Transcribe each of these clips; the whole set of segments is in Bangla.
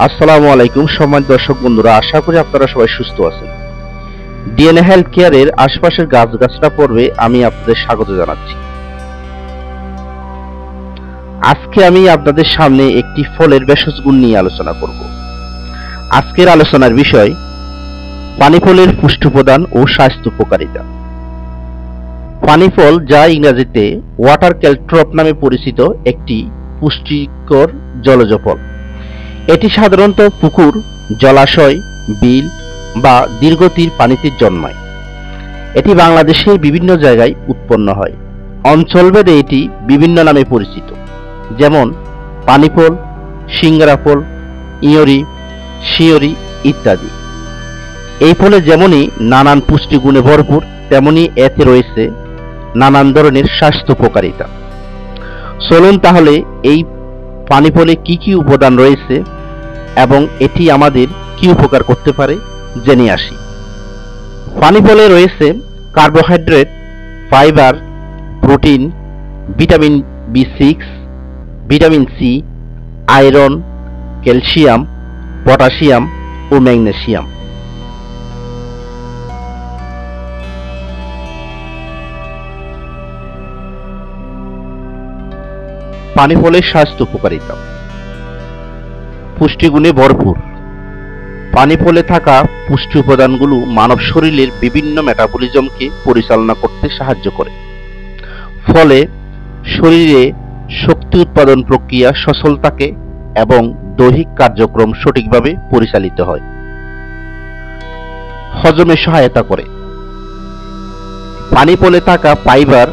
আসসালামু আলাইকুম সম্মানিত দর্শক বন্ধুরা, আশা করি আপনারা সবাই সুস্থ আছেন। ডিএনএ হেলথ কেয়ারের আশপাশের গাছগাছড়া পর্বে আমি আপনাদের স্বাগত জানাচ্ছি। আজকে আমি আপনাদের সামনে একটি ফলের ভেষজ গুণ নিয়ে আলোচনা করব। আজকের আলোচনার বিষয় পানি ফলের পুষ্টি উপাদান ও স্বাস্থ্য উপকারিতা। পানি ফল, যা ইংরেজিতে ওয়াটার ক্যালট্রপ নামে পরিচিত, একটি পুষ্টিকর জলজ ফল। এটি সাধারণত পুকুর, জলাশয়, বিল বা দীর্ঘতীর পানিতে জন্মায়। এটি বাংলাদেশের বিভিন্ন জায়গায় উৎপন্ন হয়। অঞ্চলভেদে এটি বিভিন্ন নামে পরিচিত, যেমন পানি ফল, সিঙ্গারা ফল, ইয়রি, শিয়রি ইত্যাদি। এই ফলে যেমনই নানান পুষ্টিগুণে ভরপুর, তেমনি এতে রয়েছে নানান ধরনের স্বাস্থ্য উপকারিতা। চলুন তাহলে এই পানি ফলে কি কি উপাদান রয়েছে এবং এটি আমাদের কি উপকার করতে পারে জেনে আসি। পানি ফলে রয়েছে কার্বোহাইড্রেট, ফাইবার, প্রোটিন, ভিটামিন বি6, vitamin C, iron, calcium, potassium ও ম্যাগনেসিয়াম। পানি ফলের স্বাস্থ্য উপকারিতা। পুষ্টিগুণে ভরপুর। পানি ফলে থাকা পুষ্টি উপাদানগুলো মানব শরীরের বিভিন্ন মেটাবলিজমকে পরিচালনা করতে সাহায্য করে। ফলে শরীরে শক্তি উৎপাদন প্রক্রিয়া সচল থাকে এবং দৈহিক কার্যক্রম সঠিকভাবে পরিচালিত হয়। হজমে সহায়তা করে। পানি ফলে থাকা ফাইবার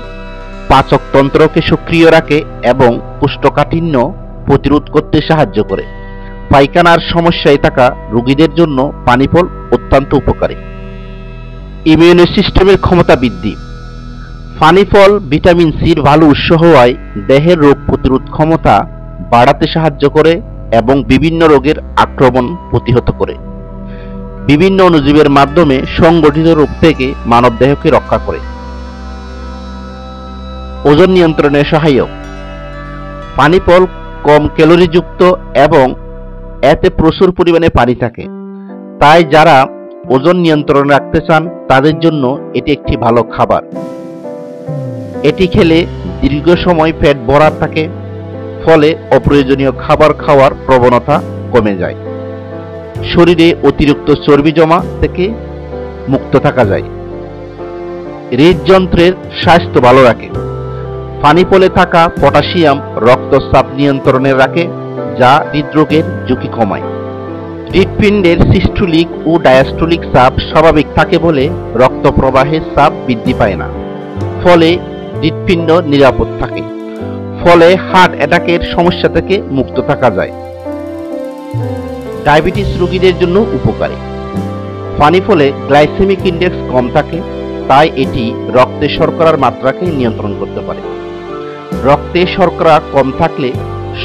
পাচকতন্ত্রকে সক্রিয় রাখে এবং কোষ্ঠকাঠিন্য প্রতিরোধ করতে সাহায্য করে। পায়খানার সমস্যায় থাকা রোগীদের জন্য পানি ফল অত্যন্ত উপকারী। ইমিউন সিস্টেমের ক্ষমতা বৃদ্ধি। পানি ফল ভিটামিন সির ভালো উৎস হওয়ায় দেহের রোগ প্রতিরোধ ক্ষমতা বাড়াতে সাহায্য করে এবং বিভিন্ন রোগের আক্রমণ প্রতিহত করে। বিভিন্ন অণুজীবের মাধ্যমে সংগঠিত রোগ থেকে মানবদেহকে রক্ষা করে। ওজন নিয়ন্ত্রণে সহায়ক। পানি ফল কম ক্যালোরিযুক্ত এবং এতে প্রচুর পরিমাণে পানি থাকে, তাই যারা ওজন নিয়ন্ত্রণে রাখতে চান তাদের জন্য এটি একটি ভালো খাবার। এটি খেলে দীর্ঘ সময় পেট ভরা থাকে, ফলে অপ্রয়োজনীয় খাবার খাওয়ার প্রবণতা কমে যায়। শরীরে অতিরিক্ত চর্বি জমা থেকে মুক্ত থাকা যায়। হৃদযন্ত্রের স্বাস্থ্য ভালো রাখে। পানি ফলে থাকা পটাশিয়াম রক্তচাপ নিয়ন্ত্রণে রাখে, যা হৃদরোগের ঝুঁকি কমায়। হৃৎপিণ্ডের সিস্টোলিক ও ডায়াস্টোলিক চাপ স্বাভাবিক থাকে বলে রক্ত প্রবাহের চাপ বৃদ্ধি পায় না, ফলে হৃৎপিণ্ড নিরাপদ থাকে। ফলে হার্ট অ্যাটাকের সমস্যা থেকে মুক্ত থাকা যায়। ডায়াবেটিস রোগীদের জন্য উপকারী। পানি ফলে গ্লাইসেমিক ইন্ডেক্স কম থাকে, তাই এটি রক্তে শর্করার মাত্রাকে নিয়ন্ত্রণ করতে পারে। রক্তে শর্করা কম থাকলে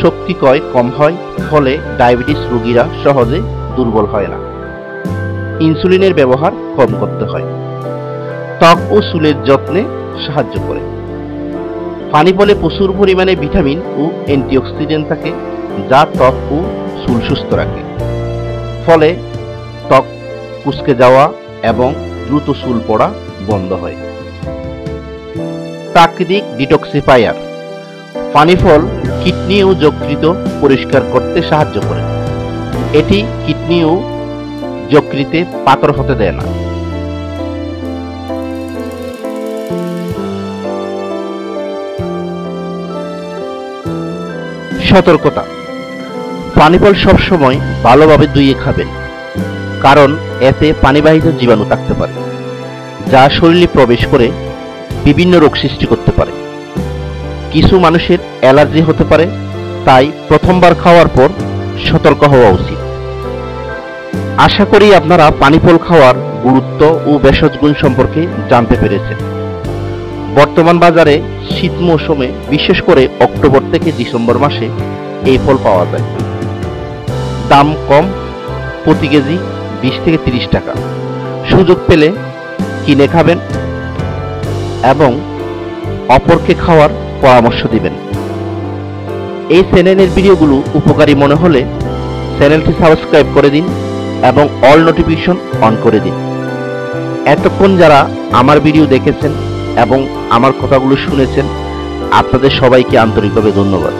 শক্তিক্ষয় কম হয়, ফলে ডায়াবেটিস রোগীরা সহজে দুর্বল হয় না। ইনসুলিনের ব্যবহার কম করতে হয়। ত্বক ও চুলের যত্নে সাহায্য করে। পানি ফলে প্রচুর পরিমাণে ভিটামিন ও অ্যান্টিঅক্সিডেন্ট থাকে, যা ত্বক ও চুল সুস্থ রাখে। ফলে ত্বক কুঁচকে যাওয়া এবং দ্রুত চুল পড়া বন্ধ হয়। প্রাকৃতিক ডিটক্সিফায়ার। পানি ফল কিডনি ও যকৃৎ পরিষ্কার করতে সাহায্য করে। এটি কিডনি ও যকৃতে পাথর হতে দেয় না। সতর্কতা। পানি ফল সবসময় ভালোভাবে ধুয়ে খাবেন, কারণ এতে পানিবাহিত জীবাণু থাকতে পারে, যা শরীরে প্রবেশ করে বিভিন্ন রোগ সৃষ্টি করতে পারে। কিছু মানুষের অ্যালার্জি হতে পারে, তাই প্রথমবার খাওয়ার পর সতর্ক হওয়া উচিত। আশা করি আপনারা পানি ফল খাওয়ার গুরুত্ব ও ভেষজ গুণ সম্পর্কে জানতে পেরেছেন। বর্তমান বাজারে শীত মৌসুমে, বিশেষ করে অক্টোবর থেকে ডিসেম্বর মাসে এই ফল পাওয়া যায়। দাম কম, প্রতি কেজি 20 থেকে 30 টাকা। সুযোগ পেলে কিনে খাবেন এবং অপরকে খাওয়ার পরামর্শ দিবেন। এই চ্যানেলের ভিডিওগুলো উপকারী মনে হলে চ্যানেলটি সাবস্ক্রাইব করে দিন এবং অল নোটিফিকেশন অন করে দিন। এতক্ষণ যারা আমার ভিডিও দেখেছেন এবং আমার কথাগুলো শুনেছেন, আপনাদের সবাইকে আন্তরিকভাবে ধন্যবাদ।